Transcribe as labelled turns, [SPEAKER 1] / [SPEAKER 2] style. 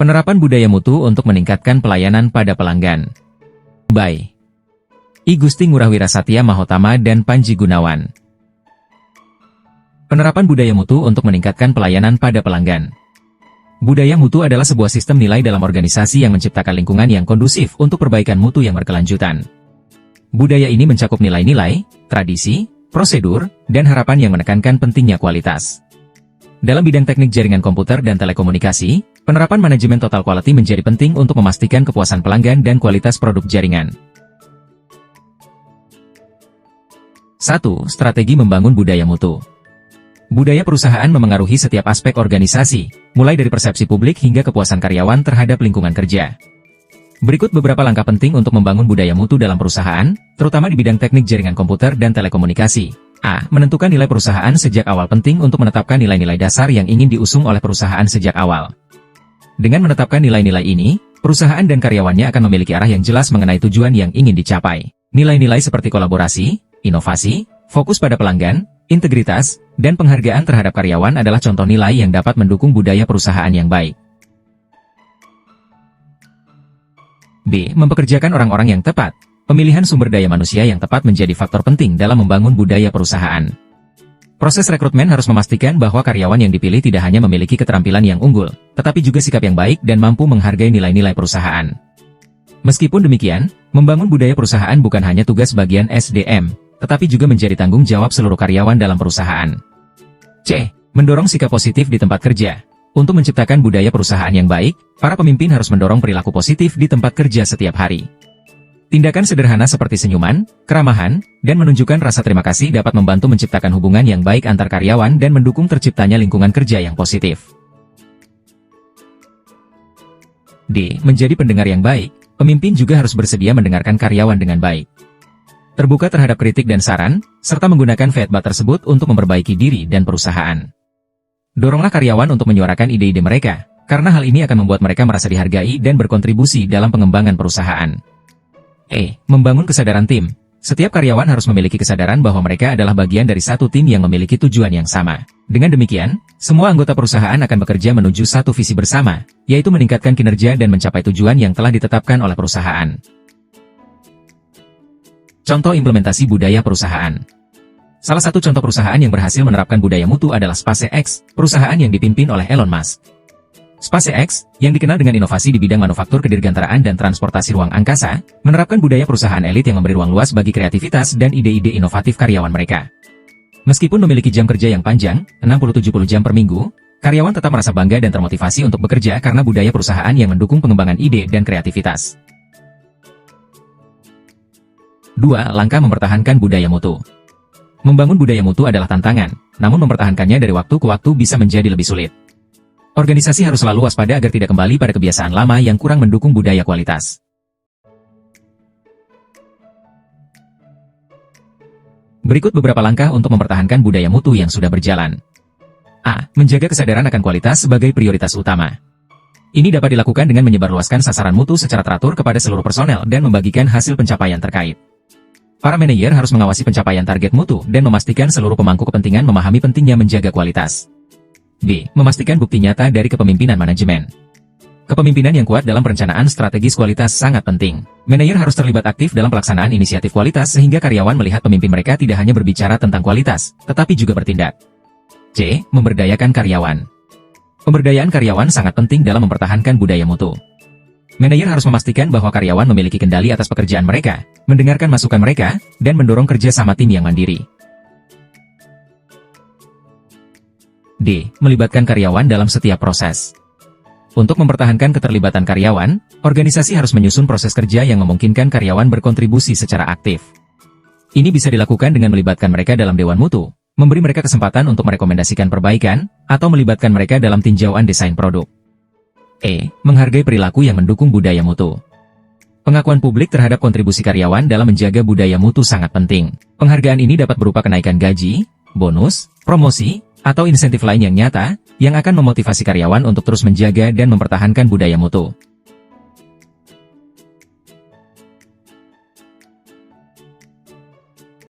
[SPEAKER 1] Penerapan budaya mutu untuk meningkatkan pelayanan pada pelanggan. By I Gusti Ngurah Wirasatya Mahotama dan Panji Gunawan. Penerapan budaya mutu untuk meningkatkan pelayanan pada pelanggan. Budaya mutu adalah sebuah sistem nilai dalam organisasi yang menciptakan lingkungan yang kondusif untuk perbaikan mutu yang berkelanjutan. Budaya ini mencakup nilai-nilai, tradisi, prosedur, dan harapan yang menekankan pentingnya kualitas. Dalam bidang teknik jaringan komputer dan telekomunikasi, penerapan manajemen total quality menjadi penting untuk memastikan kepuasan pelanggan dan kualitas produk jaringan. 1. Strategi membangun budaya mutu. Budaya perusahaan memengaruhi setiap aspek organisasi, mulai dari persepsi publik hingga kepuasan karyawan terhadap lingkungan kerja. Berikut beberapa langkah penting untuk membangun budaya mutu dalam perusahaan, terutama di bidang teknik jaringan komputer dan telekomunikasi. A. Menentukan nilai perusahaan sejak awal. Penting untuk menetapkan nilai-nilai dasar yang ingin diusung oleh perusahaan sejak awal. Dengan menetapkan nilai-nilai ini, perusahaan dan karyawannya akan memiliki arah yang jelas mengenai tujuan yang ingin dicapai. Nilai-nilai seperti kolaborasi, inovasi, fokus pada pelanggan, integritas, dan penghargaan terhadap karyawan adalah contoh nilai yang dapat mendukung budaya perusahaan yang baik. B. Mempekerjakan orang-orang yang tepat. Pemilihan sumber daya manusia yang tepat menjadi faktor penting dalam membangun budaya perusahaan. Proses rekrutmen harus memastikan bahwa karyawan yang dipilih tidak hanya memiliki keterampilan yang unggul, tetapi juga sikap yang baik dan mampu menghargai nilai-nilai perusahaan. Meskipun demikian, membangun budaya perusahaan bukan hanya tugas bagian SDM, tetapi juga menjadi tanggung jawab seluruh karyawan dalam perusahaan. C. Mendorong sikap positif di tempat kerja. Untuk menciptakan budaya perusahaan yang baik, para pemimpin harus mendorong perilaku positif di tempat kerja setiap hari. Tindakan sederhana seperti senyuman, keramahan, dan menunjukkan rasa terima kasih dapat membantu menciptakan hubungan yang baik antar karyawan dan mendukung terciptanya lingkungan kerja yang positif. D. Menjadi pendengar yang baik. Pemimpin juga harus bersedia mendengarkan karyawan dengan baik. Terbuka terhadap kritik dan saran, serta menggunakan feedback tersebut untuk memperbaiki diri dan perusahaan. Doronglah karyawan untuk menyuarakan ide-ide mereka, karena hal ini akan membuat mereka merasa dihargai dan berkontribusi dalam pengembangan perusahaan. E. Membangun kesadaran tim. Setiap karyawan harus memiliki kesadaran bahwa mereka adalah bagian dari satu tim yang memiliki tujuan yang sama. Dengan demikian, semua anggota perusahaan akan bekerja menuju satu visi bersama, yaitu meningkatkan kinerja dan mencapai tujuan yang telah ditetapkan oleh perusahaan. Contoh implementasi budaya perusahaan. Salah satu contoh perusahaan yang berhasil menerapkan budaya mutu adalah SpaceX, perusahaan yang dipimpin oleh Elon Musk. SpaceX, yang dikenal dengan inovasi di bidang manufaktur kedirgantaraan dan transportasi ruang angkasa, menerapkan budaya perusahaan elit yang memberi ruang luas bagi kreativitas dan ide-ide inovatif karyawan mereka. Meskipun memiliki jam kerja yang panjang, 60-70 jam per minggu, karyawan tetap merasa bangga dan termotivasi untuk bekerja karena budaya perusahaan yang mendukung pengembangan ide dan kreativitas. 2. Langkah mempertahankan budaya mutu. Membangun budaya mutu adalah tantangan, namun mempertahankannya dari waktu ke waktu bisa menjadi lebih sulit. Organisasi harus selalu waspada agar tidak kembali pada kebiasaan lama yang kurang mendukung budaya kualitas. Berikut beberapa langkah untuk mempertahankan budaya mutu yang sudah berjalan. A. Menjaga kesadaran akan kualitas sebagai prioritas utama. Ini dapat dilakukan dengan menyebarluaskan sasaran mutu secara teratur kepada seluruh personel dan membagikan hasil pencapaian terkait. Para manajer harus mengawasi pencapaian target mutu dan memastikan seluruh pemangku kepentingan memahami pentingnya menjaga kualitas. B. Memastikan bukti nyata dari kepemimpinan manajemen. Kepemimpinan yang kuat dalam perencanaan strategis kualitas sangat penting. Manajer harus terlibat aktif dalam pelaksanaan inisiatif kualitas sehingga karyawan melihat pemimpin mereka tidak hanya berbicara tentang kualitas, tetapi juga bertindak. C. Memberdayakan karyawan. Pemberdayaan karyawan sangat penting dalam mempertahankan budaya mutu. Manajer harus memastikan bahwa karyawan memiliki kendali atas pekerjaan mereka, mendengarkan masukan mereka, dan mendorong kerja sama tim yang mandiri. D. Melibatkan karyawan dalam setiap proses. Untuk mempertahankan keterlibatan karyawan, organisasi harus menyusun proses kerja yang memungkinkan karyawan berkontribusi secara aktif. Ini bisa dilakukan dengan melibatkan mereka dalam dewan mutu, memberi mereka kesempatan untuk merekomendasikan perbaikan, atau melibatkan mereka dalam tinjauan desain produk. E. Menghargai perilaku yang mendukung budaya mutu. Pengakuan publik terhadap kontribusi karyawan dalam menjaga budaya mutu sangat penting. Penghargaan ini dapat berupa kenaikan gaji, bonus, promosi, atau insentif lain yang nyata, yang akan memotivasi karyawan untuk terus menjaga dan mempertahankan budaya mutu.